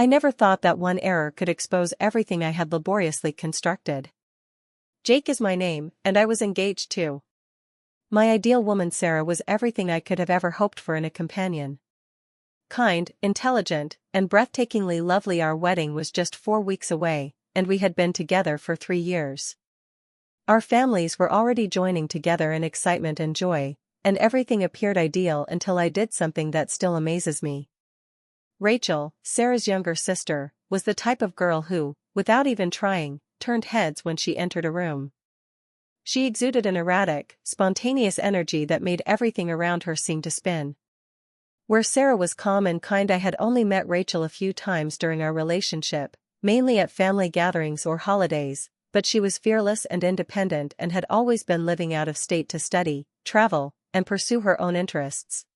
I never thought that one error could expose everything I had laboriously constructed. Jake is my name, and I was engaged too. My ideal woman Sarah was everything I could have ever hoped for in a companion. Kind, intelligent, and breathtakingly lovely. Our wedding was just 4 weeks away, and we had been together for 3 years. Our families were already joining together in excitement and joy, and everything appeared ideal until I did something that still amazes me. Rachel, Sarah's younger sister, was the type of girl who, without even trying, turned heads when she entered a room. She exuded an erratic, spontaneous energy that made everything around her seem to spin. Where Sarah was calm and kind, I had only met Rachel a few times during our relationship, mainly at family gatherings or holidays, but she was fearless and independent and had always been living out of state to study, travel, and pursue her own interests.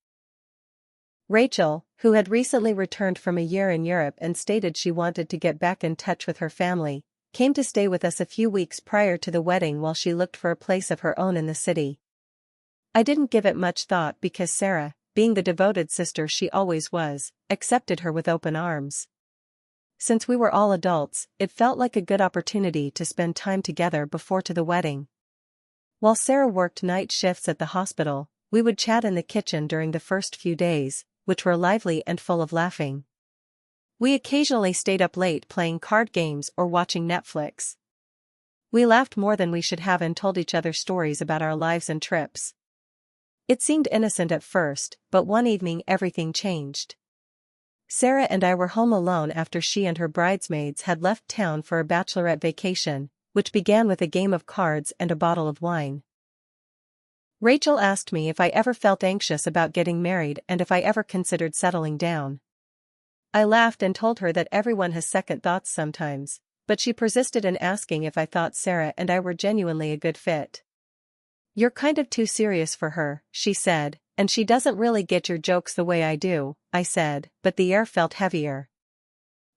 Rachel, who had recently returned from a year in Europe and stated she wanted to get back in touch with her family, came to stay with us a few weeks prior to the wedding while she looked for a place of her own in the city. I didn't give it much thought because Sarah, being the devoted sister she always was, accepted her with open arms. Since we were all adults, it felt like a good opportunity to spend time together before to the wedding. While Sarah worked night shifts at the hospital, we would chat in the kitchen during the first few days, which were lively and full of laughing. We occasionally stayed up late playing card games or watching Netflix. We laughed more than we should have and told each other stories about our lives and trips. It seemed innocent at first, but one evening everything changed. Sarah and I were home alone after she and her bridesmaids had left town for a bachelorette vacation, which began with a game of cards and a bottle of wine. Rachel asked me if I ever felt anxious about getting married and if I ever considered settling down. I laughed and told her that everyone has second thoughts sometimes, but she persisted in asking if I thought Sarah and I were genuinely a good fit. "You're kind of too serious for her," she said, "and she doesn't really get your jokes the way I do," I said, but the air felt heavier.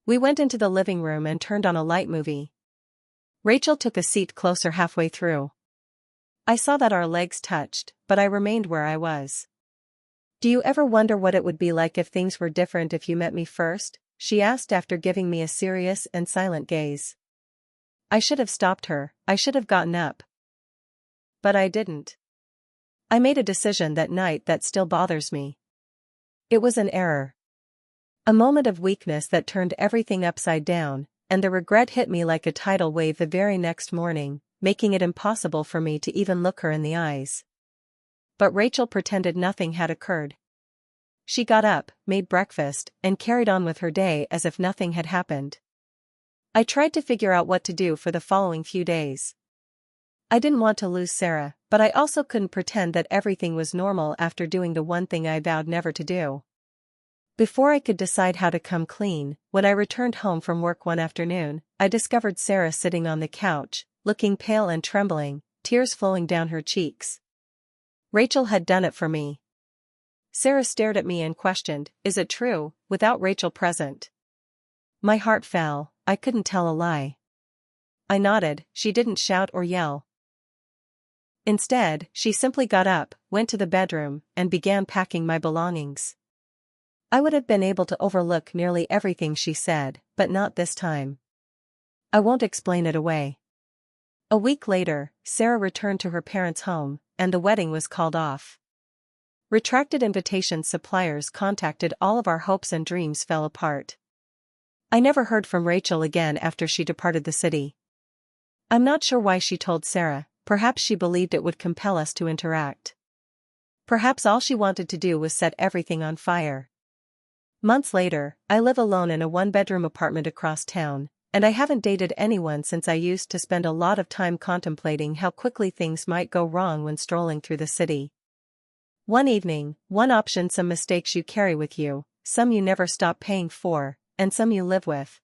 We went into the living room and turned on a light movie. Rachel took a seat closer halfway through. I saw that our legs touched, but I remained where I was. "Do you ever wonder what it would be like if things were different if you met me first?" she asked after giving me a serious and silent gaze. I should have stopped her, I should have gotten up. But I didn't. I made a decision that night that still bothers me. It was an error. A moment of weakness that turned everything upside down, and the regret hit me like a tidal wave the very next morning, making it impossible for me to even look her in the eyes. But Rachel pretended nothing had occurred. She got up, made breakfast, and carried on with her day as if nothing had happened. I tried to figure out what to do for the following few days. I didn't want to lose Sarah, but I also couldn't pretend that everything was normal after doing the one thing I vowed never to do. Before I could decide how to come clean, when I returned home from work one afternoon, I discovered Sarah sitting on the couch, looking pale and trembling, tears flowing down her cheeks. Rachel had done it for me. Sarah stared at me and questioned, "Is it true?" without Rachel present. My heart fell, I couldn't tell a lie. I nodded, she didn't shout or yell. Instead, she simply got up, went to the bedroom, and began packing my belongings. I would have been able to overlook nearly everything she said, but not this time. I won't explain it away. A week later, Sarah returned to her parents' home, and the wedding was called off. Retracted invitations. Suppliers contacted. All of our hopes and dreams fell apart. I never heard from Rachel again after she departed the city. I'm not sure why she told Sarah, perhaps she believed it would compel us to interact. Perhaps all she wanted to do was set everything on fire. Months later, I live alone in a one-bedroom apartment across town, and I haven't dated anyone since. I used to spend a lot of time contemplating how quickly things might go wrong when strolling through the city. One evening, one option: some mistakes you carry with you, some you never stop paying for, and some you live with.